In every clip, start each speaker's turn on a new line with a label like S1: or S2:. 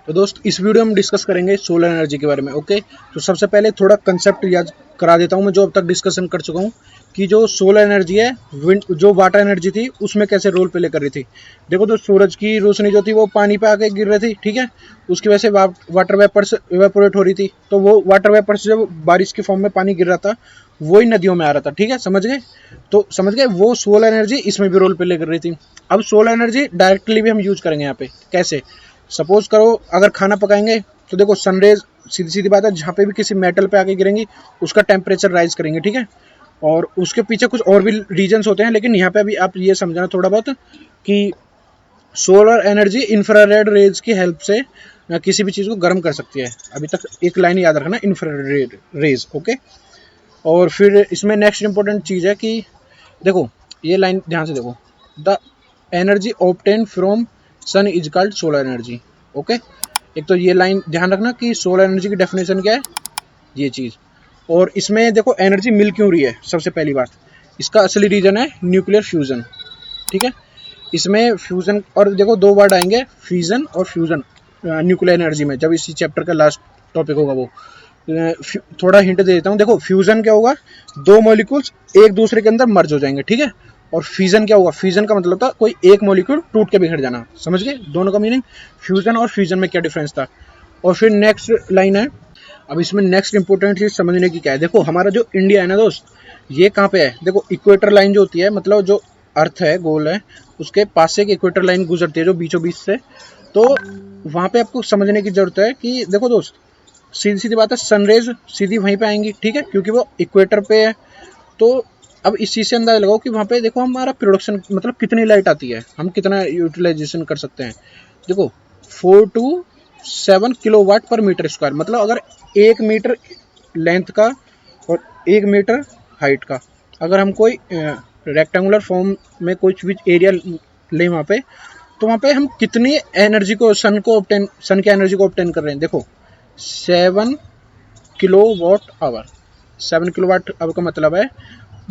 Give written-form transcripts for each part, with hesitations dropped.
S1: तो दोस्त इस वीडियो में हम डिस्कस करेंगे सोलर एनर्जी के बारे में। ओके, तो सबसे पहले थोड़ा कंसेप्ट याद करा देता हूँ मैं, जो अब तक डिस्कशन कर चुका हूँ कि जो सोलर एनर्जी है विंड जो वाटर एनर्जी थी उसमें कैसे रोल प्ले कर रही थी। देखो, तो सूरज की रोशनी जो थी वो पानी पे आके गिर रही थी, ठीक है। उसकी वजह से वाटर वेपर से इवेपोरेट हो रही थी, तो वो वाटर वेपर से जब बारिश के फॉर्म में पानी गिर रहा था वही नदियों में आ रहा था, ठीक है। समझ गए? तो समझ गए, वो सोलर एनर्जी इसमें भी रोल प्ले कर रही थी। अब सोलर एनर्जी डायरेक्टली भी हम यूज करेंगे यहाँ पे। कैसे? सपोज करो अगर खाना पकाएंगे तो देखो सनरेज सीधी सीधी बात है, जहाँ पे भी किसी मेटल पे आके गिरेंगी उसका टेम्परेचर राइज करेंगे, ठीक है। और उसके पीछे कुछ और भी रीजंस होते हैं, लेकिन यहाँ पे अभी आप ये समझना थोड़ा बहुत कि सोलर एनर्जी इंफ्रारेड रेज की हेल्प से किसी भी चीज़ को गर्म कर सकती है। अभी तक एक लाइन याद रखना, इंफ्रारेड रेज। ओके, और फिर इसमें नेक्स्ट इंपॉर्टेंट चीज़ है कि देखो, ये लाइन ध्यान से देखो, the energy obtain from sun is called solar energy. Okay, एक तो ये लाइन ध्यान रखना कि सोलर एनर्जी की डेफिनेशन क्या है, ये चीज़। और इसमें देखो एनर्जी मिल क्यों रही है, सबसे पहली बात इसका असली रीजन है न्यूक्लियर फ्यूजन, ठीक है। इसमें फ्यूजन और देखो दो वर्ड आएंगे, फ्यूजन और फ्यूजन न्यूक्लियर एनर्जी में, जब इसी चैप्टर का लास्ट टॉपिक होगा वो। थोड़ा हिंट दे देता हूँ, देखो फ्यूजन क्या होगा, दो मॉलिक्यूल्स एक दूसरे के अंदर मर्ज हो जाएंगे, ठीक है। और फ्यूजन क्या होगा, फ्यूजन का मतलब था कोई एक मॉलिक्यूल टूट के बिखर जाना। समझ गए दोनों का मीनिंग, फ्यूजन और फ्यूजन में क्या डिफरेंस था। और फिर नेक्स्ट लाइन है, अब इसमें नेक्स्ट इंपॉर्टेंट चीज समझने की क्या है। देखो हमारा जो इंडिया है ना दोस्त, ये कहाँ पे है, देखो इक्वेटर लाइन जो होती है, मतलब जो अर्थ है गोल है उसके पास से एक इक्वेटर लाइन गुजरती है जो बीचों बीच से। तो वहां पे आपको समझने की जरूरत है कि देखो दोस्त, सीधी सीधी बात है, सनरेज सीधी वहीं पे आएंगी, ठीक है, क्योंकि वो इक्वेटर पे है। तो अब इस चीज से अंदाजा लगाओ कि वहां पे देखो हमारा प्रोडक्शन मतलब कितनी लाइट आती है, हम कितना यूटिलाइजेशन कर सकते हैं। देखो 4 to 7 किलोवाट पर मीटर स्क्वायर, मतलब अगर 1 मीटर लेंथ का और 1 मीटर हाइट का अगर हम कोई रेक्टेंगुलर फॉर्म में कुछ भी एरिया लें वहाँ पे, तो वहाँ पे हम कितनी एनर्जी को सन की एनर्जी को ऑब्टेन कर रहे हैं। देखो 7 किलोवाट आवर, 7 किलोवाट आवर का मतलब है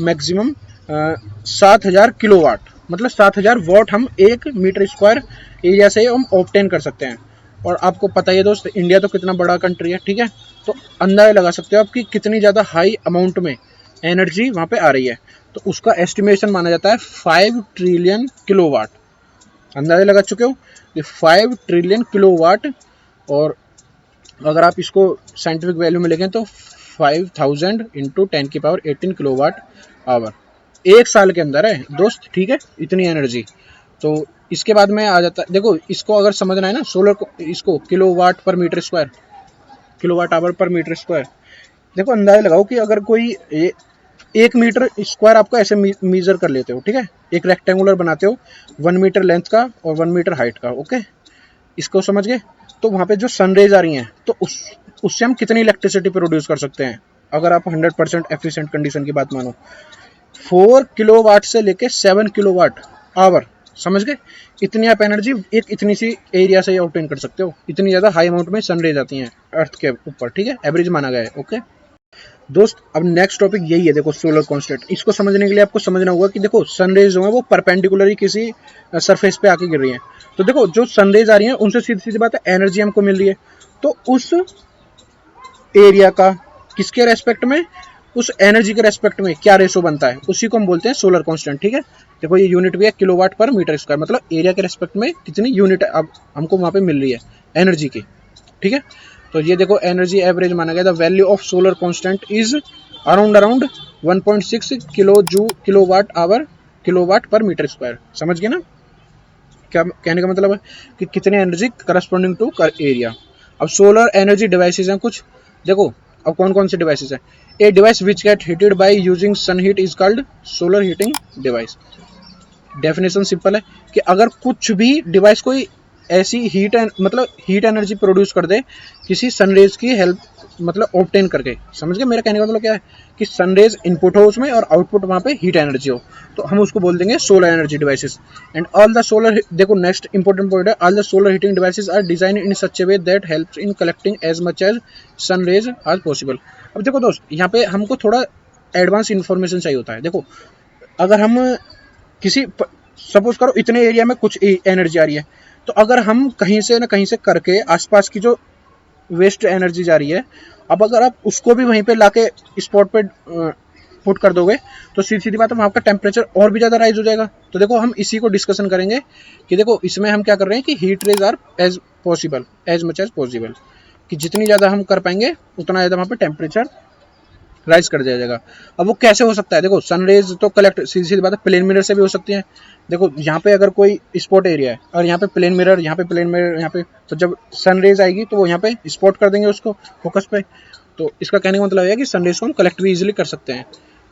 S1: मैक्सिमम 7,000 किलोवाट, मतलब 7,000 वाट हम 1 मीटर स्क्वायर एरिया से हम ऑब्टेन कर सकते हैं। और आपको पता ही है दोस्त, इंडिया तो कितना बड़ा कंट्री है, ठीक है। तो अंदाजा लगा सकते हो आप कि कितनी ज़्यादा हाई अमाउंट में एनर्जी वहाँ पे आ रही है। तो उसका एस्टिमेशन माना जाता है 5 ट्रिलियन किलोवाट। अंदाजा लगा चुके हो कि 5 ट्रिलियन किलोवाट। और अगर आप इसको साइंटिफिक वैल्यू में लेंगे तो 5000 इंटू 10 की पावर 18 किलोवाट आवर एक साल के अंदर है दोस्त, ठीक है, इतनी एनर्जी। तो इसके बाद में आ जाता है, देखो इसको अगर समझना है ना सोलर को, इसको किलोवाट पर मीटर स्क्वायर, किलोवाट आवर पर मीटर स्क्वायर। देखो अंदाजा लगाओ कि अगर कोई 1 मीटर स्क्वायर आपको ऐसे मीजर कर लेते हो, ठीक है, एक रेक्टेंगुलर बनाते हो 1 मीटर लेंथ का और 1 मीटर हाइट का। ओके, इसको समझ गए। तो वहाँ पे जो सनरेज आ रही हैं तो उससे हम कितनी इलेक्ट्रिसिटी प्रोड्यूस कर सकते हैं, अगर आप 100% एफिशिएंट कंडीशन की बात मानो। 4 किलोवाट से लेके 7 किलोवाट आवर, समझ गए, इतनी आप एनर्जी एक इतनी सी एरिया से ऑब्टेन कर सकते हो। इतनी ज़्यादा हाई अमाउंट में सनरेज आती हैं अर्थ के ऊपर, ठीक है, एवरेज माना गया है। ओके दोस्त, अब नेक्स्ट टॉपिक यही है, देखो सोलर कांस्टेंट। इसको समझने के लिए आपको समझना होगा कि देखो सनरेज जो है वो परपेंडिकुलरली किसी सरफेस पे आके गिर रही है। तो देखो जो सनरेज आ रही है उनसे सीधी सीधी बात है एनर्जी हमको मिल रही है, तो उस एरिया का किसके रेस्पेक्ट में, उस एनर्जी के रेस्पेक्ट में क्या रेशो बनता है, उसी को हम बोलते हैं सोलर कांस्टेंट, ठीक है। देखो ये यूनिट भी है किलोवाट पर मीटर स्क्वायर, मतलब एरिया के रेस्पेक्ट में कितनी यूनिट अब हमको वहां पे मिल रही है एनर्जी की, ठीक है। तो ये देखो एनर्जी एवरेज माना गया, the value of solar constant is around 1.6 kilowatt पर मीटर स्क्वायर। समझ गए ना, क्या कहने का मतलब है कि कितनी एनर्जी करस्पॉन्डिंग टू एरिया। अब सोलर एनर्जी डिवाइसेस हैं कुछ, देखो अब कौन कौन से डिवाइसेस हैं। A device which get heated by using sun heat is called solar heating device. Definition simple है कि अगर कुछ भी डिवाइस कोई ऐसी मतलब हीट एनर्जी प्रोड्यूस कर दे किसी सनरेज की हेल्प, मतलब ऑब्टेन करके। समझ गए मेरा कहने का मतलब क्या है, कि सनरेज इनपुट हो उसमें और आउटपुट वहाँ पे हीट एनर्जी हो, तो हम उसको बोल देंगे solar energy devices. And all the solar, देखो नेक्स्ट इंपॉर्टेंट पॉइंट है, all the solar heating devices are design in such a way that helps in collecting as much as sunrays as possible. अब देखो दोस्त, यहाँ पे हमको थोड़ा advance information चाहिए होता है। देखो अगर हम किसी सपोज करो इतने एरिया में कुछ एनर्जी आ रही है, तो अगर हम कहीं से ना कहीं से करके आसपास की जो वेस्ट एनर्जी जा रही है, अब अगर आप उसको भी वहीं पे लाके स्पॉट पे पुट कर दोगे तो सीधी सीधी बात है वहाँ का टेम्परेचर और भी ज़्यादा राइज हो जाएगा। तो देखो हम इसी को डिस्कशन करेंगे कि देखो इसमें हम क्या कर रहे हैं कि heat rays are as possible, as much as possible, कि जितनी ज़्यादा हम कर पाएंगे उतना ज़्यादा वहाँ पे टेम्परेचर राइज कर दिया जाएगा। अब वो कैसे हो सकता है, देखो सनरेज तो कलेक्ट सीधी सीधी बात है प्लेन मिरर से भी हो सकती है। देखो यहाँ पे अगर कोई स्पॉट एरिया है और यहाँ पे प्लेन मिरर, यहाँ पे प्लेन मिरर, यहाँ पे, तो जब सनरेज आएगी तो वो यहाँ पे स्पॉट कर देंगे उसको फोकस पे। तो इसका कहने का मतलब है कि सनरेज को हम कलेक्ट भी इजीली कर सकते हैं।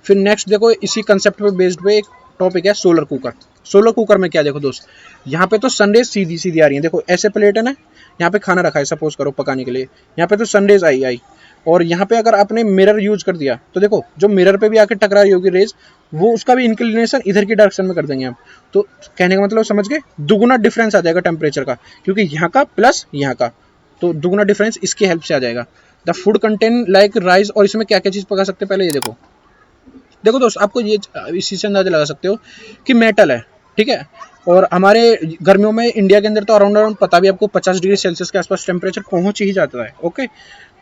S1: फिर नेक्स्ट देखो इसी कंसेप्ट पे बेस्ड पे एक टॉपिक है सोलर कुकर। सोलर कुकर में क्या देखो दोस्त, यहाँ पे तो सनरेज सीधी सीधी आ रही है, देखो ऐसे प्लेट है ना, यहाँ पे खाना रखा है सपोज करो पकाने के लिए, यहाँ पे तो सनरेज आई आई, और यहाँ पे अगर आपने मिरर यूज कर दिया तो देखो जो मिरर पे भी आके टकरा रही होगी रेज, वो उसका भी इंक्लिनेशन इधर की डायरेक्शन में कर देंगे हम। तो कहने का मतलब समझ गए, दुगुना डिफरेंस आ जाएगा टेम्परेचर का, क्योंकि यहाँ का प्लस यहाँ का, तो दुगुना डिफरेंस इसकी हेल्प से आ जाएगा। The food content like rice, और इसमें क्या क्या चीज़ पका सकते हैं पहले ये देखो। देखो दोस्त आपको ये इसी से अंदाजा लगा सकते हो कि मेटल है, ठीक है, और हमारे गर्मियों में इंडिया के अंदर तो अराउंड अराउंड पता भी आपको 50 डिग्री सेल्सियस के आसपास टेम्परेचर पहुंच ही जाता है। ओके,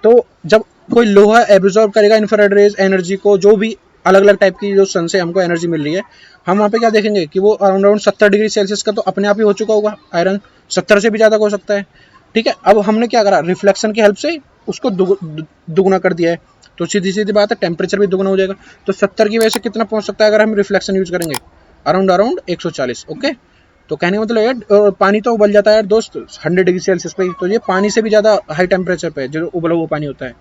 S1: तो जब कोई लोहा एब्जॉर्ब करेगा इंफ्रारेड रेज एनर्जी को, जो भी अलग अलग टाइप की जो सन से हमको एनर्जी मिल रही है, हम वहाँ पे क्या देखेंगे कि वो अराउंड अराउंड 70 डिग्री सेल्सियस का तो अपने आप ही हो चुका होगा आयरन, 70 से भी ज़्यादा हो सकता है। ठीक है, अब हमने क्या करा, रिफ्लेक्शन की हेल्प से उसको दुगुना कर दिया है, तो सीधी सीधी बात है टेम्परेचर भी दुगुना हो जाएगा। तो 70 की वजह से कितना पहुंच सकता है अगर हम रिफ्लेक्शन यूज करेंगे, अराउंड अराउंड 140। ओके, तो कहने का मतलब यार पानी तो उबल जाता है यार दोस्त 100 डिग्री सेल्सियस पे, तो ये पानी से भी ज़्यादा हाई टेम्परेचर पे जो उबला हुआ पानी होता है।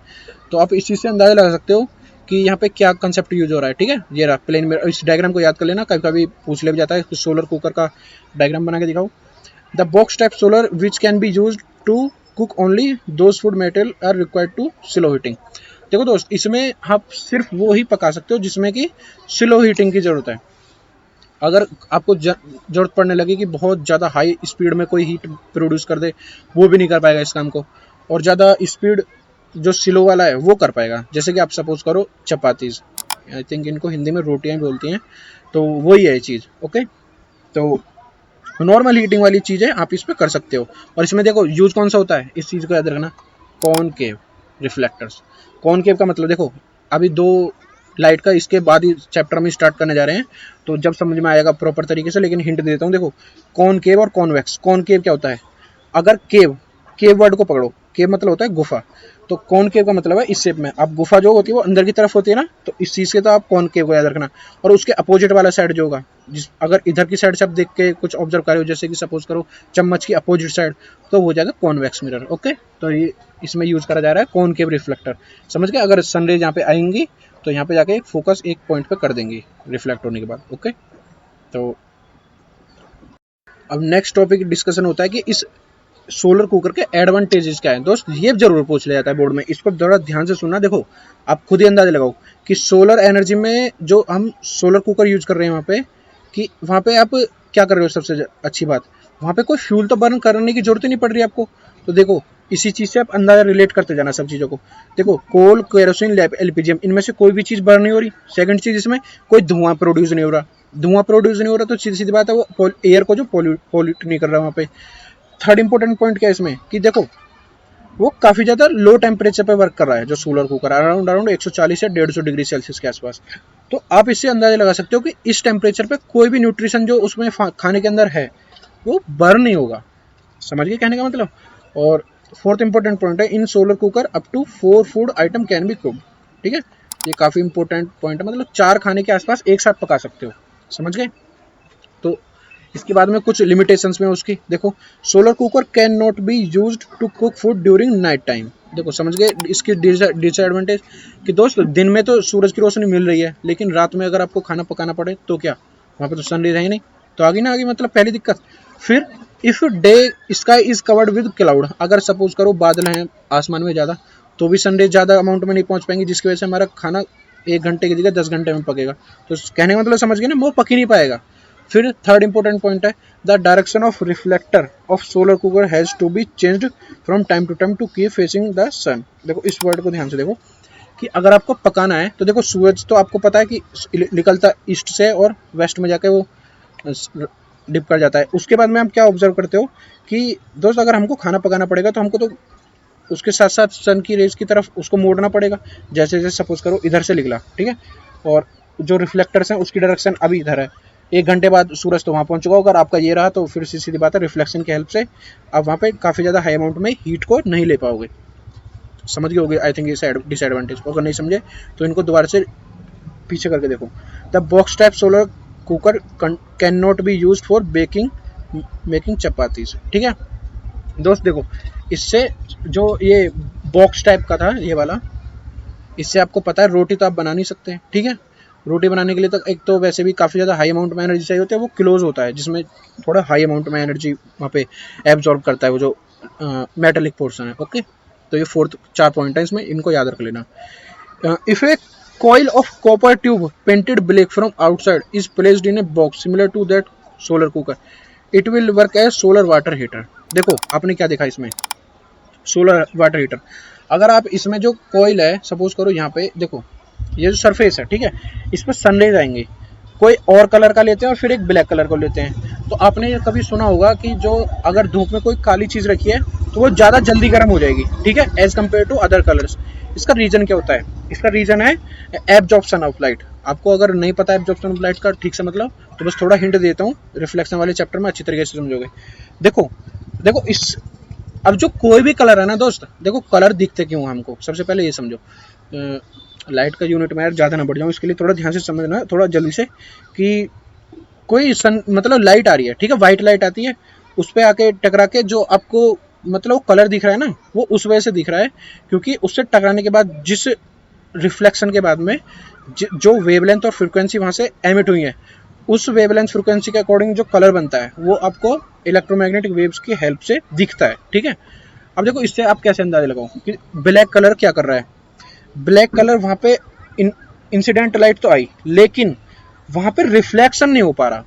S1: तो आप इस चीज़ से अंदाजा लगा सकते हो कि यहाँ पे क्या कंसेप्ट यूज हो रहा है। ठीक है, ये रहा प्लेन में, इस डायग्राम को याद कर लेना, कभी कभी पूछ ले भी जाता है, सोलर कुकर का डायग्राम बना के दिखाओ। The box type solar which can be use to cook only those food material are required to slow heating. देखो दोस्त इसमें आप सिर्फ वो ही पका सकते हो जिसमें कि स्लो हीटिंग की जरूरत है। अगर आपको जरूरत पड़ने लगी कि बहुत ज़्यादा हाई स्पीड में कोई हीट प्रोड्यूस कर दे, वो भी नहीं कर पाएगा इस काम को, और ज़्यादा स्पीड जो स्लो वाला है वो कर पाएगा। जैसे कि आप सपोज करो चपातीज, आई थिंक इनको हिंदी में रोटियां बोलती हैं, तो वही है ये चीज़। ओके, तो नॉर्मल हीटिंग वाली चीज़ें आप इस पर कर सकते हो। और इसमें देखो यूज कौन सा होता है, इस चीज़ को याद रखना, कॉनकेव रिफ्लेक्टर्स। कॉनकेव का मतलब देखो अभी दो लाइट का इसके बाद ही चैप्टर में स्टार्ट करने जा रहे हैं, तो जब समझ में आएगा प्रॉपर तरीके से, लेकिन हिंट दे देता हूँ। देखो कॉनकेव और कॉन्वेक्स, कॉनकेव क्या होता है, अगर केव, केव वर्ड को पकड़ो, केव मतलब होता है गुफा, तो कॉनकेव का मतलब है इस शेप में, अब गुफा जो होती है वो अंदर की तरफ होती है ना, तो इस चीज़ के तो आप कॉनकेव को याद रखना। और उसके अपोजिट वाला साइड जो होगा, जिस अगर इधर की साइड से आप देख के कुछ ऑब्जर्व कर रहे हो, जैसे कि सपोज करो चम्मच की अपोजिट साइड, तो हो जाएगा कॉन्वेक्स मिरर। ओके, तो ये इसमें यूज करा जा रहा है कॉनकेव रिफ्लेक्टर, समझ गए। अगर सनरेज यहाँ पे आएंगी तो यहाँ पे जाके फोकस एक पॉइंट पे कर देंगी रिफ्लेक्ट होने के बाद। ओके, तो अब नेक्स्ट टॉपिक डिस्कशन होता है कि इस सोलर कुकर के एडवांटेजेस क्या है। दोस्त ये जरूर पूछ लिया जाता है बोर्ड में, इसको जरा ध्यान से सुनना। देखो आप खुद ही अंदाजा लगाओ कि सोलर एनर्जी में जो हम सोलर कुकर यूज कर रहे हैं वहाँ पे, कि वहाँ पे आप क्या कर रहे हो, सबसे अच्छी बात वहाँ पे कोई फ्यूल तो बर्न करने की जरूरत ही नहीं पड़ रही आपको। तो देखो इसी चीज़ से आप अंदाजा रिलेट करते जाना सब चीज़ों को। देखो कोल, केरोसिन, एलपीजी, इनमें से कोई भी चीज़ बर्न नहीं हो रही। सेकंड चीज़, इसमें कोई धुआं प्रोड्यूस नहीं हो रहा, धुआं प्रोड्यूस नहीं हो रहा तो सीधी सीधी बात है वो एयर को जो पोल्यूट नहीं कर रहा वहाँ पे। थर्ड इंपॉर्टेंट पॉइंट क्या है इसमें कि देखो वो काफ़ी ज़्यादा लो टेम्परेचर पे वर्क कर रहा है जो सोलर कुकर, अराउंड अराउंड 140 से 150 डिग्री सेल्सियस के आसपास। तो आप इससे अंदाजा लगा सकते हो कि इस टेम्परेचर पे कोई भी न्यूट्रिशन जो उसमें खाने के अंदर है वो बर्न नहीं होगा, समझ गए कहने का मतलब। और फोर्थ इंपॉर्टेंट पॉइंट है, in solar cooker up to 4 food item can be cooked. ठीक है, ये काफ़ी इंपॉर्टेंट पॉइंट है, मतलब 4 खाने के आसपास एक साथ पका सकते हो, समझ गए। तो इसके बाद में कुछ लिमिटेशंस में उसकी देखो, solar cooker can not be used to cook food during night time. देखो समझ गए इसकी डिसएडवांटेज कि दोस्त दिन में तो सूरज की रोशनी मिल रही है, लेकिन रात में अगर आपको खाना पकाना पड़े तो क्या, वहाँ पे तो सनराइज है ही नहीं, तो आगे ना आगे मतलब पहली दिक्कत। फिर if day sky is covered with cloud, अगर सपोज करो बादल हैं आसमान में ज़्यादा, तो भी सनराइज ज़्यादा अमाउंट में नहीं पहुँच पाएंगे, जिसकी वजह से हमारा खाना 1 घंटे की जगह 10 घंटे में पकेगा। तो कहने का मतलब समझ गए ना, वो पक ही नहीं पाएगा। फिर थर्ड इंपॉर्टेंट पॉइंट है, the direction of reflector of solar cooker has to be changed from time to time to keep facing the sun. देखो इस वर्ड को ध्यान से देखो कि अगर आपको पकाना है तो देखो सूरज तो आपको पता है कि निकलता ईस्ट से और वेस्ट में जाके वो डिप कर जाता है। उसके बाद में आप क्या ऑब्जर्व करते हो कि दोस्त अगर हमको खाना पकाना पड़ेगा तो हमको तो उसके साथ साथ सन की रेज की तरफ उसको मोड़ना पड़ेगा। जैसे जैसे सपोज करो इधर से निकला, ठीक है, और जो रिफ्लेक्टर्स हैं उसकी डायरेक्शन अभी इधर है, 1 घंटे बाद सूरज तो वहाँ पहुँच चुका होगा। अगर आपका ये रहा तो फिर सीधी बात है, रिफ्लेक्शन की हेल्प से आप वहाँ पे काफ़ी ज़्यादा हाई अमाउंट में हीट को नहीं ले पाओगे। समझ गए होगे आई थिंक ये डिसएडवांटेज। अगर नहीं समझे तो इनको दोबारा से पीछे करके देखो। The box type solar cooker can not B use for making chapatis. ठीक है दोस्त, देखो इससे जो ये बॉक्स टाइप का था ये वाला, इससे आपको पता है रोटी तो आप बना नहीं सकते। ठीक है, रोटी बनाने के लिए तो एक तो वैसे भी काफ़ी ज़्यादा हाई अमाउंट में एनर्जी चाहिए होती है, वो क्लोज होता है जिसमें थोड़ा हाई अमाउंट में एनर्जी वहाँ पे एब्जॉर्ब करता है वो जो मेटेलिक पोर्शन है। ओके, तो ये 4 पॉइंट है इसमें, इनको याद रख लेना। If A coil of copper tube painted black from outside is placed in a box similar to that solar cooker, it will work as solar water heater। देखो आपने क्या देखा इसमें, सोलर वाटर हीटर। अगर आप इसमें जो कोयल है, सपोज करो यहाँ पे देखो ये जो सरफेस है, ठीक है, इस पर सनरेज आएंगे, कोई और कलर का लेते हैं और फिर एक ब्लैक कलर को लेते हैं। तो आपने ये कभी सुना होगा कि जो अगर धूप में कोई काली चीज़ रखी है तो वो ज़्यादा जल्दी गर्म हो जाएगी, ठीक है, as compare to other colours. इसका रीज़न क्या होता है? इसका रीज़न है एब्जॉर्प्शन ऑफ लाइट। आपको अगर नहीं पता एब्जॉर्प्शन ऑफ लाइट का ठीक से मतलब, तो बस थोड़ा हिंट देता हूँ, रिफ्लेक्शन वाले चैप्टर में अच्छी तरीके से समझोगे। देखो देखो इस अब जो कोई भी कलर है ना दोस्त, देखो कलर दिखते क्यों हमको, सबसे पहले ये समझो। लाइट का यूनिट में यार ज़्यादा ना बढ़ जाऊँ, इसके लिए थोड़ा ध्यान से समझना, थोड़ा जल्दी से, कि कोई सन मतलब लाइट आ रही है, ठीक है, वाइट लाइट आती है, उस पर आके टकरा के जो आपको मतलब कलर दिख रहा है ना, वो उस वजह से दिख रहा है क्योंकि उससे टकराने के बाद जिस रिफ्लेक्शन के बाद में जो वेवलेंथ और फ्रिक्वेंसी वहाँ से एमिट हुई है, उस वेवलेंथ फ्रिक्वेंसी के अकॉर्डिंग जो कलर बनता है वो आपको इलेक्ट्रोमैग्नेटिक वेव्स की हेल्प से दिखता है। ठीक है, अब देखो इससे आप कैसे अंदाजा लगाओ कि ब्लैक कलर क्या कर रहा है। ब्लैक कलर वहाँ पे इंसिडेंट लाइट तो आई, लेकिन वहाँ पे रिफ्लेक्शन नहीं हो पा रहा,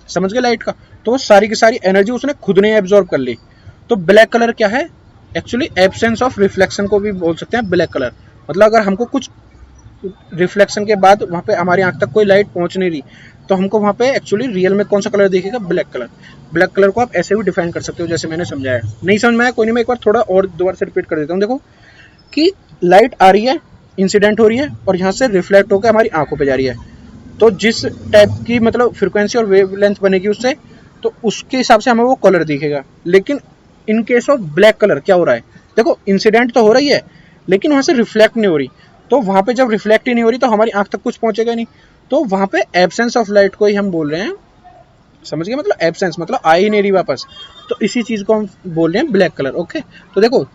S1: समझ गए लाइट का, तो वो सारी की सारी एनर्जी उसने खुद ने एब्जॉर्ब कर ली। तो ब्लैक कलर क्या है? एक्चुअली एब्सेंस ऑफ रिफ्लेक्शन को भी बोल सकते हैं ब्लैक कलर। मतलब अगर हमको कुछ रिफ्लेक्शन के बाद वहाँ पे हमारी आंख तक कोई लाइट पहुँच नहीं रही, तो हमको वहाँ पे एक्चुअली रियल में कौन सा कलर दिखेगा? Black colour. ब्लैक कलर को आप ऐसे भी डिफाइन कर सकते हो जैसे मैंने समझाया। नहीं समझ में आया कोई नहीं, मैं एक बार थोड़ा और दोबारा से रिपीट कर देता हूँ। देखो कि लाइट आ रही है, इंसिडेंट हो रही है और यहाँ से रिफ्लेक्ट होकर हमारी आंखों पे जा रही है, तो जिस टाइप की मतलब फ्रिक्वेंसी और वेवलेंथ बनेगी उससे, तो उसके हिसाब से हमें वो कलर दिखेगा। लेकिन in case of black colour क्या हो रहा है? देखो इंसिडेंट तो हो रही है लेकिन वहाँ से रिफ्लेक्ट नहीं हो रही, तो वहाँ पे जब रिफ्लेक्ट ही नहीं हो रही तो हमारी आंख तक कुछ पहुँचेगा नहीं, तो वहाँ पे एब्सेंस ऑफ लाइट को ही हम बोल रहे हैं। समझ गए? मतलब एब्सेंस मतलब आ ही नहीं रही वापस, तो इसी चीज़ को हम बोल रहे हैं ब्लैक कलर। ओके, तो देखो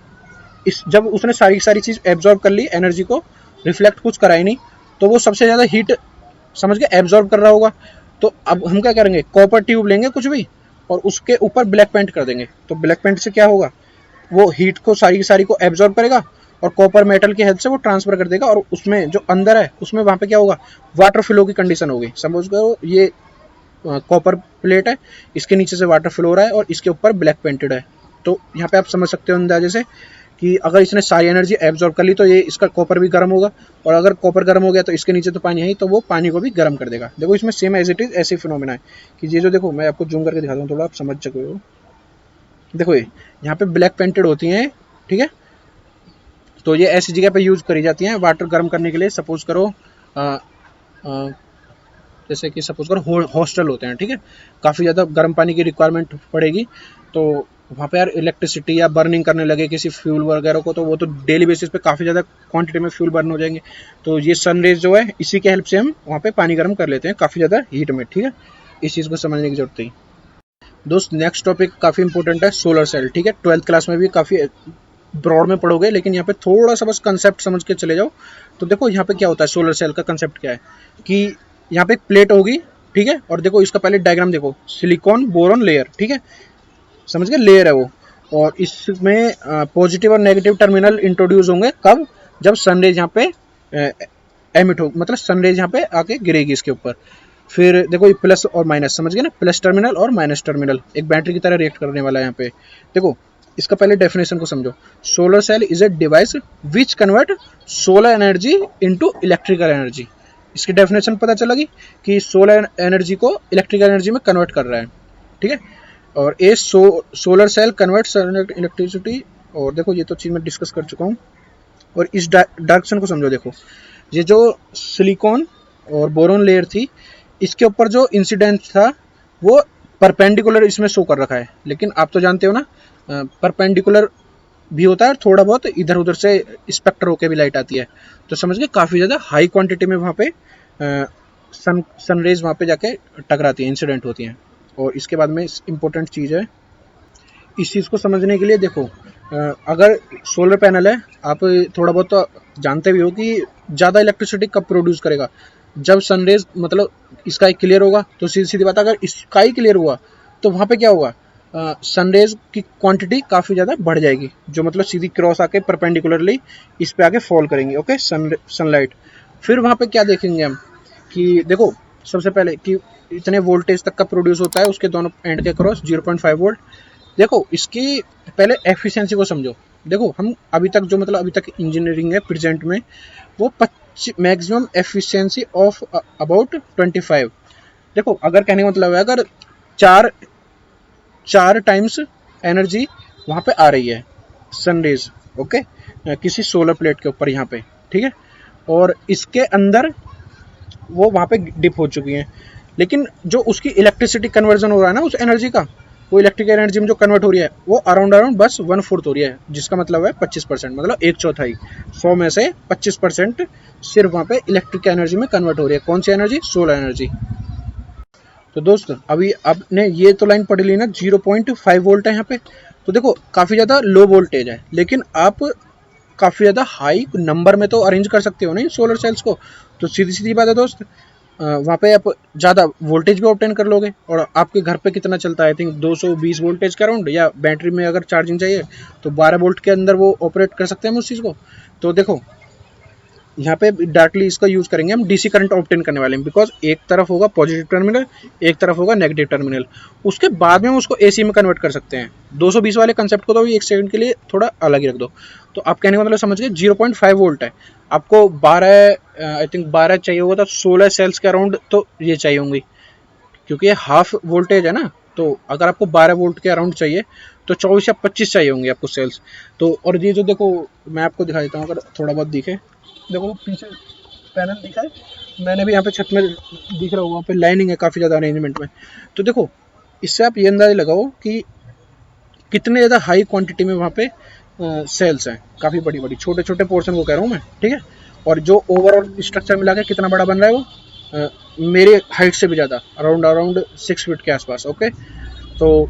S1: इस जब उसने सारी चीज़ एब्जॉर्ब कर ली, एनर्जी को रिफ्लेक्ट कुछ करा ही नहीं, तो वो सबसे ज़्यादा हीट समझ गए एब्जॉर्ब कर रहा होगा। तो अब हम क्या करेंगे? कॉपर ट्यूब लेंगे कुछ भी और उसके ऊपर ब्लैक पेंट कर देंगे, तो ब्लैक पेंट से क्या होगा? वो हीट को सारी की सारी को एब्जॉर्ब करेगा और कॉपर मेटल की हेल्प से वो ट्रांसफर कर देगा, और उसमें जो अंदर है उसमें वहाँ पे क्या होगा? वाटर फ्लो की कंडीशन होगी। समझ गए? ये कॉपर प्लेट है, इसके नीचे से वाटर फ्लो हो रहा है और इसके ऊपर ब्लैक पेंटेड है। तो यहाँ पे आप समझ सकते हो अंदाजे से कि अगर इसने सारी एनर्जी एब्जॉर्ब कर ली तो ये इसका कॉपर भी गर्म होगा, और अगर कॉपर गर्म हो गया तो इसके नीचे तो पानी है ही, तो वो पानी को भी गर्म कर देगा। देखो इसमें सेम एज इट इज ऐसे फिनोमेना है कि ये जो देखो मैं आपको जूम करके दिखाता हूँ थोड़ा, आप समझ सको। देखो ये यहाँ पे ब्लैक पेंटेड होती हैं, ठीक है, तो ये ऐसी जगह पे यूज करी जाती हैं वाटर गर्म करने के लिए। सपोज करो जैसे कि सपोज करो हॉस्टल होते हैं, ठीक है, काफ़ी ज़्यादा गर्म पानी की रिक्वायरमेंट पड़ेगी, तो वहाँ पे यार इलेक्ट्रिसिटी या बर्निंग करने लगे किसी फ्यूल वगैरह को, तो वो तो डेली बेसिस पे काफ़ी ज़्यादा क्वांटिटी में फ्यूल बर्न हो जाएंगे। तो ये सनरेज जो है इसी के हेल्प से हम वहाँ पे पानी गर्म कर लेते हैं काफ़ी ज़्यादा हीट में। ठीक है, इस चीज़ को समझने की जरूरत है दोस्त। नेक्स्ट टॉपिक काफ़ी इंपॉर्टेंट है, सोलर सेल। ठीक है, 12th क्लास में भी काफ़ी ब्रॉड में पढ़ोगे, लेकिन यहाँ पे थोड़ा सा बस कंसेप्ट समझ के चले जाओ। तो देखो यहाँ पे क्या होता है, सोलर सेल का कंसेप्ट क्या है कि यहाँ पे एक प्लेट होगी, ठीक है, और देखो इसका पहले डायग्राम देखो, सिलिकॉन बोरॉन लेयर, ठीक है, समझ गए, लेयर है वो, और इसमें पॉजिटिव और नेगेटिव टर्मिनल इंट्रोड्यूस होंगे कब? जब सनरेज यहाँ पे एमिट हो, मतलब सनरेज यहाँ पे आके गिरेगी इसके ऊपर। फिर देखो ये प्लस और माइनस, समझ गए ना, प्लस टर्मिनल और माइनस टर्मिनल एक बैटरी की तरह रिएक्ट करने वाला है यहाँ पे। देखो इसका पहले डेफिनेशन को समझो। Solar cell is a device which convert solar energy into electrical energy. इसकी डेफिनेशन पता चलेगी कि सोलर एनर्जी को इलेक्ट्रिकल एनर्जी में कन्वर्ट कर रहा है। ठीक है। और a solar cell converts electricity, और देखो ये तो चीज़ मैं डिस्कस कर चुका हूँ। और इस डायरेक्शन को समझो, देखो ये जो सिलिकॉन और बोरोन लेयर थी, इसके ऊपर जो इंसिडेंट था वो परपेंडिकुलर इसमें शो कर रखा है, लेकिन आप तो जानते हो ना परपेंडिकुलर भी होता है और थोड़ा बहुत इधर उधर से स्पेक्टर होके भी लाइट आती है। तो समझ गए, काफ़ी ज़्यादा हाई क्वांटिटी में वहाँ पे सनरेज वहाँ पे जाके टकराती है, इंसिडेंट होती हैं। और इसके बाद में इम्पोर्टेंट चीज़ है, इस चीज़ को समझने के लिए देखो, अगर सोलर पैनल है, आप थोड़ा बहुत तो जानते भी हो कि ज़्यादा इलेक्ट्रिसिटी कब प्रोड्यूस करेगा, जब सनरेज मतलब स्काई क्लियर होगा। तो सीधी सीधी बात, अगर स्काई क्लियर हुआ तो वहाँ पे क्या होगा, सनरेज की क्वांटिटी काफ़ी ज़्यादा बढ़ जाएगी, जो मतलब सीधी क्रॉस आके परपेंडिकुलरली इस पे आके फॉल करेंगी, ओके, सनलाइट। फिर वहाँ पे क्या देखेंगे हम कि देखो, सबसे पहले कि इतने वोल्टेज तक का प्रोड्यूस होता है, उसके दोनों एंड के क्रॉस 0.5 वोल्ट। देखो इसकी पहले एफिशिएंसी को समझो। देखो हम अभी तक जो मतलब अभी तक इंजीनियरिंग है प्रेजेंट में, वो मैक्सिमम एफिशिएंसी ऑफ अबाउट 25। देखो अगर कहने का मतलब है, अगर चार टाइम्स एनर्जी वहाँ पे आ रही है सनरेज, ओके, किसी सोलर प्लेट के ऊपर यहाँ पे, ठीक है, और इसके अंदर वो वहाँ पे डिप हो चुकी हैं, लेकिन जो उसकी इलेक्ट्रिसिटी कन्वर्जन हो रहा है ना उस एनर्जी का, वो इलेक्ट्रिक एनर्जी में जो कन्वर्ट हो रही है वो अराउंड बस 1/4 हो रही है, जिसका मतलब है 25%, मतलब एक चौथाई, 100 में से 25% सिर्फ वहाँ पे इलेक्ट्रिक एनर्जी में कन्वर्ट हो रही है। कौन सी एनर्जी? Solar energy. तो दोस्त अभी आपने ये तो लाइन पढ़ ली ना, 0.5 वोल्ट है यहाँ पे, तो देखो काफ़ी ज़्यादा लो वोल्टेज है, लेकिन आप काफ़ी ज़्यादा हाई नंबर में तो अरेंज कर सकते हो नहीं सोलर सेल्स को। तो सीधी सीधी बात है दोस्त, वहाँ पे आप ज़्यादा वोल्टेज भी ऑब्टेन कर लोगे। और आपके घर पे कितना चलता है, आई थिंक 220 वोल्टेज का अराउंड, या बैटरी में अगर चार्जिंग चाहिए तो 12 वोल्ट के अंदर वो ऑपरेट कर सकते हैं हम उस चीज़ को। तो देखो यहाँ पे डायरेक्टली इसका यूज़ करेंगे हम डीसी करंट ऑब्टेन करने वाले हैं, बिकॉज एक तरफ होगा पॉजिटिव टर्मिनल, एक तरफ होगा नेगेटिव टर्मिनल, उसके बाद में हम उसको एसी में कन्वर्ट कर सकते हैं। 220 वाले कंसेप्ट को तो एक सेकंड के लिए थोड़ा अलग ही रख दो। तो आप कहने का मतलब समझ गए, 0.5 वोल्ट है, आपको 12 आई थिंक 12 चाहिए होगा, तो 16 सेल्स के अराउंड तो ये चाहिए होंगी, क्योंकि ये हाफ वोल्टेज है ना। तो अगर आपको 12 वोल्ट के अराउंड चाहिए तो 24 या 25 चाहिए होंगे आपको सेल्स। तो और ये जो देखो मैं आपको दिखा देता हूँ, अगर थोड़ा बहुत दिखे, देखो पीछे पैनल दिखा है, मैंने भी यहाँ पे छत में दिख रहा होगा, वहाँ पे लाइनिंग है काफ़ी ज़्यादा अरेंजमेंट में। तो देखो इससे आप ये अंदाजा लगाओ कि कितने ज़्यादा हाई क्वांटिटी में वहाँ पे सेल्स हैं, काफ़ी बड़ी बड़ी, छोटे छोटे पोर्शन को कह रहा हूँ मैं, ठीक है। और जो ओवरऑल स्ट्रक्चर मिला के कितना बड़ा बन रहा है वो, मेरे हाइट से भी ज़्यादा, अराउंड 6 फीट के आसपास, ओके। तो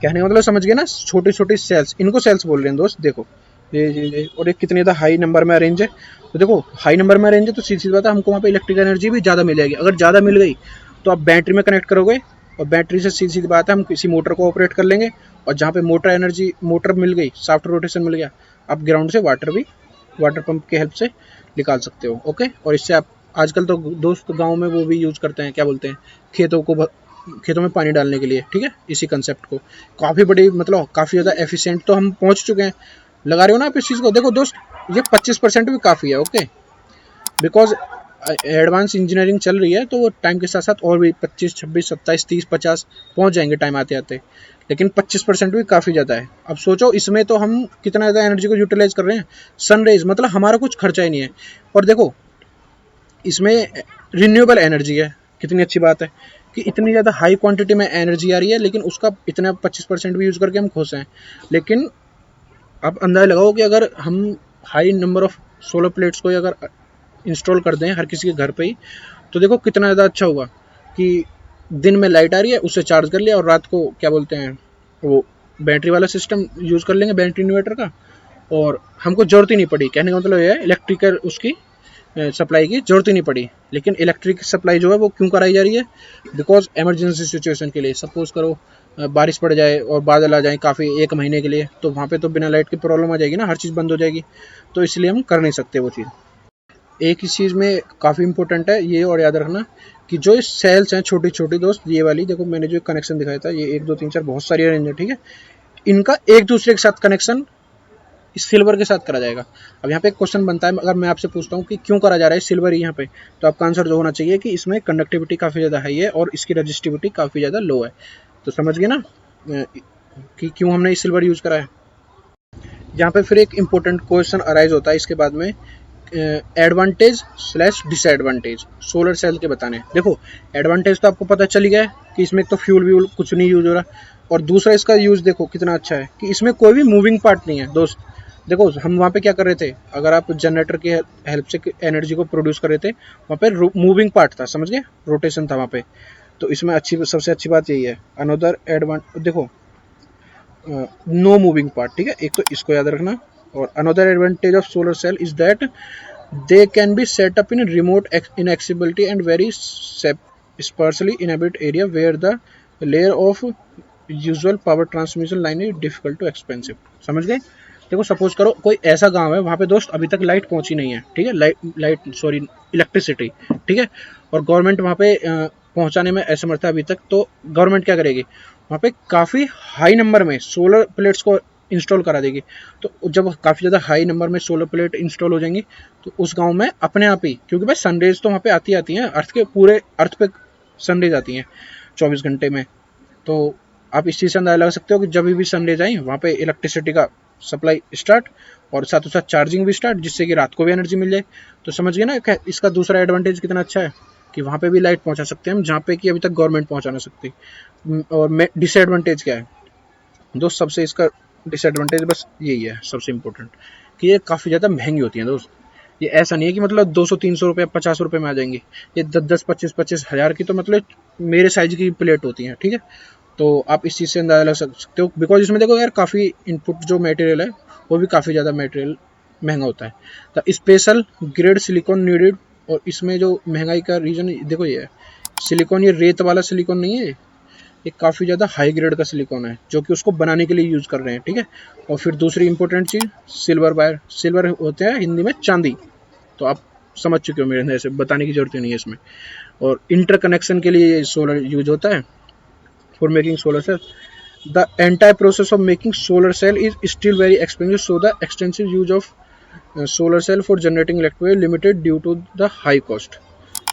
S1: कहने का मतलब समझ गए ना, छोटी छोटी सेल्स, इनको सेल्स बोल रहे हैं दोस्त। देखो ये और ये कितनी ज़्यादा हाई नंबर में अरेंज है। तो देखो हाई नंबर में अरेंज है तो सीधी सी बात है, हमको वहाँ पे इलेक्ट्रिक एनर्जी भी ज़्यादा मिल जाएगी। अगर ज़्यादा मिल गई तो आप बैटरी में कनेक्ट करोगे, और बैटरी से सीधी सीधी बात है हम किसी मोटर को ऑपरेट कर लेंगे, और जहाँ पे मोटर मिल गई, सॉफ्ट रोटेशन मिल गया, आप ग्राउंड से वाटर पंप की हेल्प से निकाल सकते हो, ओके। और इससे आप आजकल तो दोस्त गाँव में वो भी यूज़ करते हैं, क्या बोलते हैं, खेतों में पानी डालने के लिए, ठीक है, इसी कंसेप्ट को। काफ़ी बड़ी मतलब काफ़ी ज़्यादा एफिशिएंट तो हम पहुँच चुके हैं। लगा रहे हो ना आप इस चीज़ को। देखो दोस्त ये 25% भी काफ़ी है, ओके, बिकॉज एडवांस इंजीनियरिंग चल रही है, तो वो टाइम के साथ साथ और भी 25, 26, 27, 30, 50 पहुँच जाएंगे टाइम आते आते, लेकिन 25% भी काफ़ी ज़्यादा है। अब सोचो इसमें तो हम कितना ज़्यादा एनर्जी को यूटिलाइज कर रहे हैं, सनरेज, मतलब हमारा कुछ खर्चा ही नहीं है। और देखो इसमें रिन्यूएबल एनर्जी है, कितनी अच्छी बात है कि इतनी ज़्यादा हाई क्वांटिटी में एनर्जी आ रही है, लेकिन उसका इतना 25% भी यूज़ करके हम खुश हैं। लेकिन आप अंदाज़ा लगाओ कि अगर हम high number of solar plates को अगर इंस्टॉल कर दें हर किसी के घर पे ही, तो देखो कितना ज़्यादा अच्छा होगा कि दिन में लाइट आ रही है, उससे चार्ज कर लिया, और रात को क्या बोलते हैं वो बैटरी वाला सिस्टम यूज़ कर लेंगे, बैटरी इन्वर्टर का, और हमको ज़रूरत ही नहीं पड़ी। कहने का मतलब ये है इलेक्ट्रिकल उसकी सप्लाई की ज़रूरत ही नहीं पड़ी। लेकिन इलेक्ट्रिक सप्लाई जो है वो क्यों कराई जा रही है, बिकॉज एमरजेंसी सिचुएशन के लिए। सपोज़ करो बारिश पड़ जाए और बादल आ जाए काफ़ी 1 महीने के लिए, तो वहाँ पे तो बिना लाइट की प्रॉब्लम आ जाएगी ना, हर चीज़ बंद हो जाएगी, तो इसलिए हम कर नहीं सकते वो चीज़। एक ही चीज़ में काफ़ी इंपॉर्टेंट है ये, और याद रखना कि जो सेल्स हैं छोटी छोटी दोस्त, ये वाली देखो मैंने जो कनेक्शन दिखाया था, ये 1 2 3 4 बहुत सारी रेंज है, ठीक है। इनका एक दूसरे के साथ कनेक्शन सिल्वर के साथ करा जाएगा। अब यहाँ पे एक क्वेश्चन बनता है, अगर मैं आपसे पूछता हूँ कि क्यों करा जा रहा है सिल्वर यहाँ पे, तो आपका आंसर जो होना चाहिए कि इसमें कंडक्टिविटी काफ़ी ज़्यादा हाई है और इसकी रजिस्टिविटी काफ़ी ज़्यादा लो है। तो समझ गए ना कि क्यों हमने सिल्वर यूज करा है। यहाँ पे फिर एक इम्पोर्टेंट क्वेश्चन अराइज होता है इसके बाद में, advantage slash disadvantage solar cell के बताने। देखो एडवांटेज तो आपको पता चल गया है कि इसमें तो फ्यूल व्यूल कुछ नहीं यूज हो रहा, और दूसरा इसका यूज देखो कितना अच्छा है कि इसमें कोई भी मूविंग पार्ट नहीं है दोस्त। देखो हम वहाँ पे क्या कर रहे थे, अगर आप जनरेटर की हेल्प से एनर्जी को प्रोड्यूस कर रहे थे, वहाँ पे मूविंग पार्ट था, समझ गए, रोटेशन था वहाँ पे। तो इसमें अच्छी सबसे अच्छी बात यही है। अनदर एडवांटेज देखो, नो मूविंग पार्ट, ठीक है, एक तो इसको याद रखना। और another advantage of solar cell is that they can be set up in remote inaccessibility and very sparsely inhabited area where the layer of usual power transmission line is difficult to expensive। समझ गए। देखो suppose करो कोई ऐसा गांव है वहां पे दोस्त अभी तक लाइट पहुंची नहीं है, ठीक है, लाइट सॉरी इलेक्ट्रिसिटी, ठीक है, और गवर्नमेंट वहां पे पहुंचाने में असमर्थ है अभी तक। तो गवर्नमेंट क्या करेगी, वहां पे काफी हाई नंबर में सोलर प्लेट्स को इंस्टॉल करा देगी। तो जब काफ़ी ज़्यादा हाई नंबर में सोलर प्लेट इंस्टॉल हो जाएंगी तो उस गांव में अपने आप ही, क्योंकि भाई सनरेज तो वहाँ पे आती हैं, अर्थ के पूरे अर्थ पे सनरेज आती हैं 24 घंटे में। तो आप इस चीज़ से अंदाजा लगा सकते हो कि जब भी सनरेज आई वहाँ पे इलेक्ट्रिसिटी का सप्लाई स्टार्ट, और साथ ही साथ चार्जिंग भी स्टार्ट, जिससे कि रात को भी एनर्जी मिल जाए। तो समझ गए ना इसका दूसरा एडवांटेज कितना अच्छा है कि वहाँ पे भी लाइट पहुँचा सकते हैं हम, जहाँ पे कि अभी तक गवर्नमेंट पहुँचा ना सकती। और डिसएडवांटेज क्या है दोस्त, सबसे इसका डिसएडवांटेज बस यही है सबसे इम्पोर्टेंट, कि ये काफ़ी ज़्यादा महंगी होती हैं दोस्त। ये ऐसा नहीं है कि मतलब 200-300 रुपये 50 रुपये में आ जाएंगी, ये 10-10 25-25 हज़ार की तो मतलब मेरे साइज की प्लेट होती हैं, ठीक है। तो आप इस चीज़ से अंदाजा लगा सकते हो, बिकॉज इसमें देखो यार काफ़ी इनपुट जो मटेरियल है वो भी काफ़ी ज़्यादा मटेरियल महंगा होता है। The special grade silicone needed, और इसमें जो महंगाई का रीज़न देखो ये है, सिलिकॉन ये रेत वाला सिलिकॉन नहीं है, ये काफ़ी ज़्यादा हाई ग्रेड का सिलिकॉन है जो कि उसको बनाने के लिए यूज़ कर रहे हैं, ठीक है। और फिर दूसरी इंपॉर्टेंट चीज़ सिल्वर वायर, सिल्वर होते हैं हिंदी में चांदी, तो आप समझ चुके हो मेरे अंदर से बताने की जरूरत नहीं है इसमें। और इंटरकनेक्शन के लिए सोलर यूज होता है for making solar cell. The entire process of making solar cell is still very expensive, so the extensive use of solar cell for generating electricity limited due to the high cost.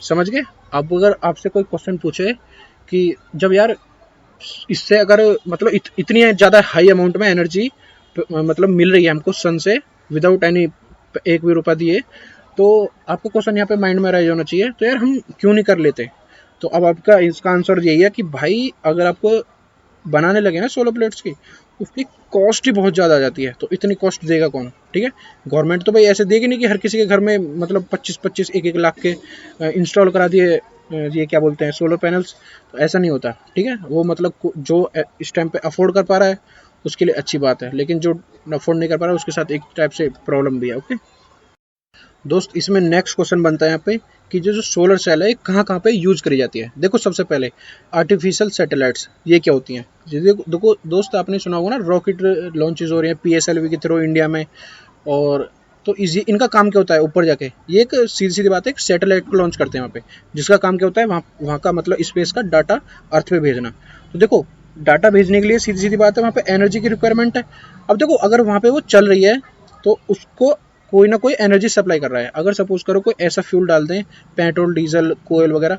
S1: समझ गए। अब अगर आपसे कोई question पूछे कि जब यार इससे अगर मतलब इतनी ज़्यादा हाई अमाउंट में एनर्जी मतलब मिल रही है हमको सन से विदाउट एनी एक भी रुपया दिए, तो आपको क्वेश्चन यहाँ पे माइंड में राइज होना चाहिए, तो यार हम क्यों नहीं कर लेते। तो अब आपका इसका आंसर यही है कि भाई अगर आपको बनाने लगे ना सोलर प्लेट्स की, उसकी कॉस्ट ही बहुत ज़्यादा आ जाती है, तो इतनी कॉस्ट देगा कौन, ठीक है। गवर्नमेंट तो भाई ऐसे देगी नहीं कि हर किसी के घर में मतलब 25-25 1-1 लाख के इंस्टॉल करा दिए ये क्या बोलते हैं सोलर पैनल्स, तो ऐसा नहीं होता, ठीक है। वो मतलब जो इस टाइम पे अफोर्ड कर पा रहा है उसके लिए अच्छी बात है, लेकिन जो अफोर्ड नहीं कर पा रहा है उसके साथ एक टाइप से प्रॉब्लम भी है। ओके दोस्त, इसमें नेक्स्ट क्वेश्चन बनता है यहाँ पे कि जो सोलर सेल है कहाँ कहाँ पे यूज करी जाती है। देखो सबसे पहले आर्टिफिशियल सैटेलाइट्स, ये क्या होती हैं। देखो दोस्त आपने सुना होगा ना रॉकेट लॉन्चेज हो रहे हैं PSLV के थ्रू इंडिया में, और तो इनका काम क्या होता है ऊपर जाके, ये एक सीधी सीधी बात है, एक सैटेलाइट को लॉन्च करते हैं वहाँ पे, जिसका काम क्या होता है वहाँ का मतलब स्पेस का डाटा अर्थ पे भेजना। तो देखो डाटा भेजने के लिए सीधी सीधी बात है वहाँ पे एनर्जी की रिक्वायरमेंट है। अब देखो अगर वहाँ पे वो चल रही है तो उसको कोई ना कोई एनर्जी सप्लाई कर रहा है। अगर सपोज करो कोई ऐसा फ्यूल डाल दें, पेट्रोल डीजल कोयल वगैरह,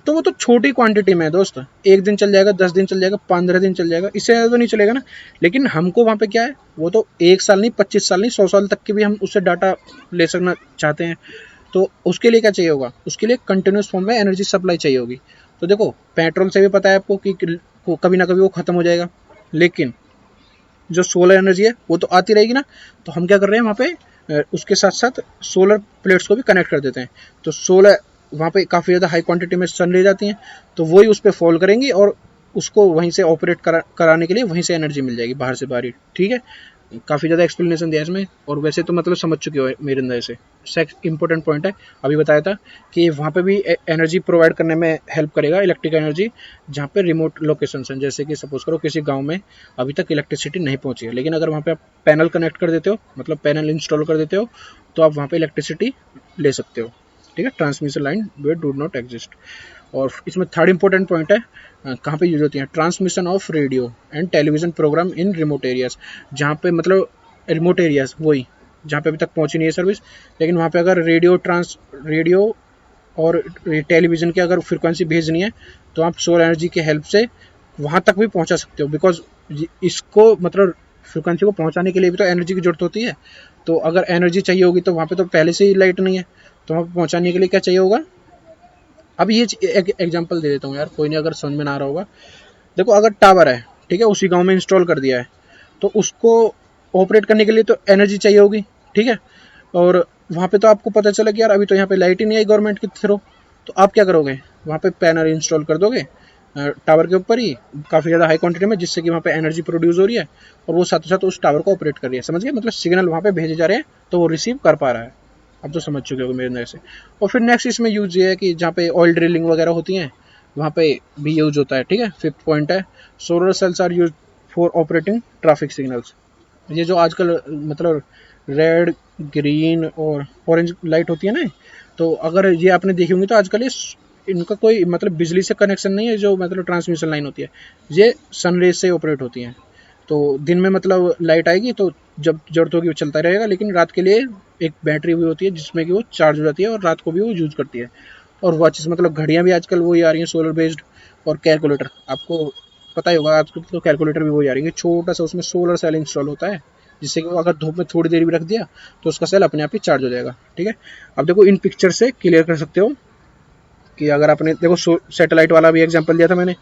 S1: तो वो तो छोटी क्वांटिटी में है दोस्त, 1 दिन चल जाएगा, 10 दिन चल जाएगा, 15 दिन चल जाएगा, इससे ज़्यादा तो नहीं चलेगा ना। लेकिन हमको वहाँ पे क्या है, वो तो 1 साल नहीं, 25 साल नहीं, 100 साल तक की भी हम उससे डाटा ले सकना चाहते हैं। तो उसके लिए क्या चाहिए होगा, उसके लिए कंटिन्यूस फॉर्म में एनर्जी सप्लाई चाहिए होगी। तो देखो पेट्रोल से भी पता है आपको कि कभी ना कभी वो ख़त्म हो जाएगा, लेकिन जो सोलर एनर्जी है वो तो आती रहेगी ना। तो हम क्या कर रहे हैं वहाँ पे उसके साथ साथ सोलर प्लेट्स को भी कनेक्ट कर देते हैं। तो सोलर वहाँ पे काफ़ी ज़्यादा हाई क्वांटिटी में सन ले जाती हैं, तो वही उस पर फॉल करेंगी और उसको वहीं से ऑपरेट कराने के लिए वहीं से एनर्जी मिल जाएगी बाहर से बाहर ही, ठीक है। काफ़ी ज़्यादा एक्सप्लेनेशन दिया इसमें, और वैसे तो मतलब समझ चुके हो मेरे अंदर से। इंपॉर्टेंट पॉइंट है, अभी बताया था कि वहाँ पे भी एनर्जी प्रोवाइड करने में हेल्प करेगा इलेक्ट्रिक एनर्जी, जहाँ पे रिमोट लोकेशन हैं, जैसे कि सपोज करो किसी गांव में अभी तक इलेक्ट्रिसिटी नहीं पहुँची है, लेकिन अगर वहाँ पे आप पैनल कनेक्ट कर देते हो, मतलब पैनल इंस्टॉल कर देते हो, तो आप वहाँ पे इलेक्ट्रिसिटी ले सकते हो, ठीक है। Transmission line way do not exist. और इसमें थर्ड इंपॉर्टेंट पॉइंट है कहाँ पे यूज होती है, transmission of radio and television program in remote areas, जहाँ पे मतलब रिमोट एरियाज वही जहाँ पे अभी तक पहुँची नहीं है सर्विस, लेकिन वहाँ पे अगर रेडियो और टेलीविज़न की अगर फ्रिक्वेंसी भेजनी है तो आप सोलर एनर्जी की हेल्प से वहाँ तक भी पहुँचा सकते हो, बिकॉज इसको मतलब फ्रिक्वेंसी को पहुँचाने के लिए भी तो एनर्जी की जरूरत होती है। तो अगर एनर्जी चाहिए होगी तो वहाँ पे तो पहले से ही लाइट नहीं है, तो वहाँ पे पहुँचाने के लिए क्या चाहिए होगा। अब ये एक एग्जांपल दे देता हूँ यार, कोई नहीं अगर समझ में ना आ रहा होगा। देखो अगर टावर है, ठीक है, उसी गांव में इंस्टॉल कर दिया है, तो उसको ऑपरेट करने के लिए तो एनर्जी चाहिए होगी, ठीक है। और वहाँ पे तो आपको पता चला कि यार अभी तो यहाँ पे लाइट ही नहीं आई गवर्नमेंट के थ्रू, तो आप क्या करोगे, वहाँ पे पैनल इंस्टॉल कर दोगे टावर के ऊपर ही काफ़ी ज़्यादा हाई क्वांटिटी में, जिससे कि वहाँ पे एनर्जी प्रोड्यूस हो रही है और वो साथ ही साथ उस टावर को ऑपरेट कर रही है। समझ गए, मतलब सिग्नल वहाँ पे भेजे जा रहे हैं तो वो रिसीव कर पा रहा है। अब तो समझ चुके हो मेरे नज़र से। और फिर नेक्स्ट इसमें यूज ये है कि जहाँ पे ऑयल ड्रिलिंग वगैरह होती हैं वहाँ पे भी यूज होता है, ठीक है। फिफ्थ पॉइंट है, solar cells are use for operating traffic signals. ये जो आजकल मतलब रेड, ग्रीन और ऑरेंज लाइट होती है ना, तो अगर ये आपने देखी होंगी तो आजकल ये इनका कोई मतलब बिजली से कनेक्शन नहीं है, जो मतलब ट्रांसमिशन लाइन होती है, ये सनरेज से ऑपरेट होती हैं। तो दिन में मतलब लाइट आएगी तो जब जरूरत होगी वो चलता रहेगा, लेकिन रात के लिए एक बैटरी हुई होती है जिसमें कि वो चार्ज हो जाती है और रात को भी वो यूज करती है। और वॉचेस मतलब घड़ियाँ भी आजकल वही आ रही हैं सोलर बेस्ड। और कैलकुलेटर आपको पता ही होगा, आजकल तो कैलकुलेटर भी वही आ रही है, छोटा सा उसमें सोलर सेल इंस्टॉल होता है, जिससे कि वो अगर धूप में थोड़ी देर भी रख दिया तो उसका सेल अपने आप ही चार्ज हो जाएगा, ठीक है। अब देखो इन पिक्चर से क्लियर कर सकते हो कि अगर आपने देखो सैटेलाइट वाला भी एग्जांपल दिया था मैंने,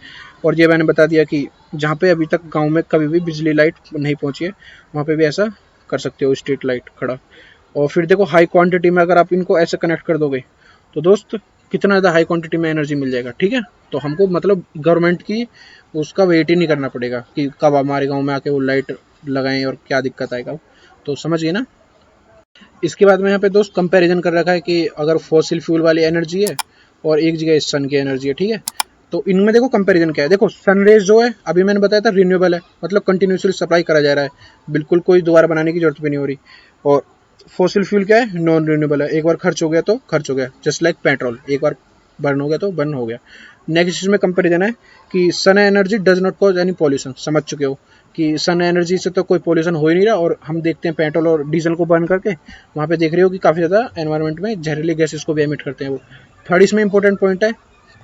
S1: और ये मैंने बता दिया कि जहाँ पे अभी तक गांव में कभी भी बिजली लाइट नहीं पहुंची है वहाँ पे भी ऐसा कर सकते हो, स्ट्रीट लाइट खड़ा। और फिर देखो हाई क्वांटिटी में अगर आप इनको ऐसे कनेक्ट कर दोगे तो दोस्त कितना ज़्यादा हाई क्वांटिटी में एनर्जी मिल जाएगा, ठीक है। तो हमको मतलब गवर्नमेंट की उसका वेट ही नहीं करना पड़ेगा कि कब हमारे गाँव में आके वो लाइट लगाएं और क्या दिक्कत आएगा। तो समझ गए ना। इसके बाद में यहाँ पे दोस्त कंपैरिजन कर रखा है कि अगर फॉसिल फ्यूल वाली एनर्जी है और एक जगह सन की एनर्जी है, ठीक है। तो इनमें देखो कंपैरिजन क्या है। देखो सनरेज जो है अभी मैंने बताया था रिन्यूएबल है, मतलब कंटिन्यूसली सप्लाई करा जा रहा है, बिल्कुल कोई दोबारा बनाने की जरूरत भी नहीं हो रही। और फॉसिल फ्यूल क्या है, नॉन रिन्यूएबल है, एक बार खर्च हो गया तो खर्च हो गया, जस्ट लाइक पेट्रोल, एक बार बर्न हो गया तो बर्न हो गया। नेक्स्ट इसमें कंपेरिजन है कि sun energy does not cause any pollution. समझ चुके हो कि सन एनर्जी से तो कोई पॉल्यूशन हो ही नहीं रहा, और हम देखते हैं पेट्रोल और डीजल को बर्न करके वहाँ पे देख रहे हो कि काफ़ी ज़्यादा एनवायरनमेंट में जहरीली गैसेस को भी एमिट करते हैं वो। थर्ड इसमें इंपॉर्टेंट पॉइंट है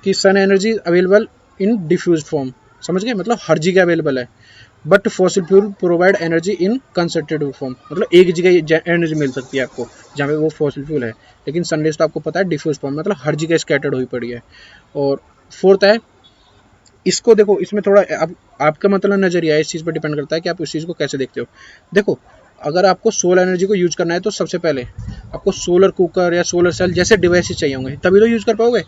S1: कि sun energy available in diffuse form. समझ गए, मतलब हर जगह अवेलेबल है। But fossil fuel provide energy in concentrated form, मतलब एक जगह एनर्जी मिल सकती है आपको जहाँ पे वो फॉसिल फ्यूल है, लेकिन सनरेज तो आपको पता है डिफ्यूज फॉर्म, मतलब हर जगह स्कैटर्ड हुई पड़ी है। और फोर्थ है, इसको देखो इसमें थोड़ा आपका मतलब नजरिया इस चीज़ पर डिपेंड करता है कि आप इस चीज़ को कैसे देखते हो। देखो अगर आपको सोलर एनर्जी को यूज करना है तो सबसे पहले आपको सोलर कुकर या सोलर सेल जैसे डिवाइस चाहिए होंगे, तभी तो यूज कर पाओगे।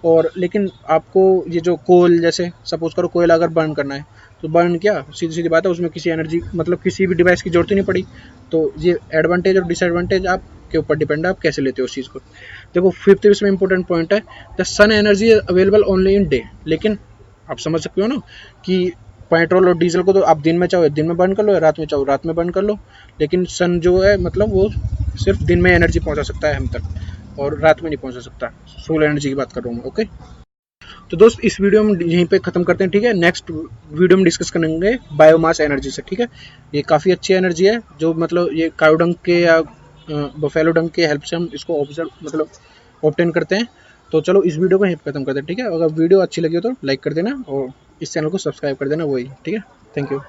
S1: और लेकिन आपको ये जो कोयल, जैसे सपोज करो कोयला अगर बर्न करना है तो बर्न किया, सीधी सीधी बात है, उसमें किसी एनर्जी मतलब किसी भी डिवाइस की जरूरत ही नहीं पड़ी। तो ये एडवांटेज और डिसएडवांटेज आपके ऊपर डिपेंड है, आप कैसे लेते हो उस चीज़ को। देखो फिफ्थ इसमें इंपॉर्टेंट पॉइंट है, the sun energy is available only in day. लेकिन आप समझ सकते हो ना कि पेट्रोल और डीजल को तो आप दिन में चाहो दिन में बर्न कर लो, या रात में चाहो रात में बर्न कर लो, लेकिन सन जो है मतलब वो सिर्फ दिन में एनर्जी पहुंचा सकता है हम तक, और रात में नहीं पहुंचा सकता। सोलर एनर्जी की बात कर रहा हूँ मैं, ओके। तो दोस्त इस वीडियो में यहीं पे खत्म करते हैं, ठीक है। नेक्स्ट वीडियो में डिस्कस करेंगे बायोमास एनर्जी से, ठीक है। ये काफ़ी अच्छी एनर्जी है, जो मतलब ये कायोडंग के या बफेलो डंग के हेल्प से हम इसको ऑब्जर्व मतलब ऑब्टेन करते हैं। तो चलो इस वीडियो को यहीं पे खत्म करते हैं, ठीक है। अगर वीडियो अच्छी लगी हो तो लाइक कर देना और इस चैनल को सब्सक्राइब कर देना, वही ठीक है। Thank you.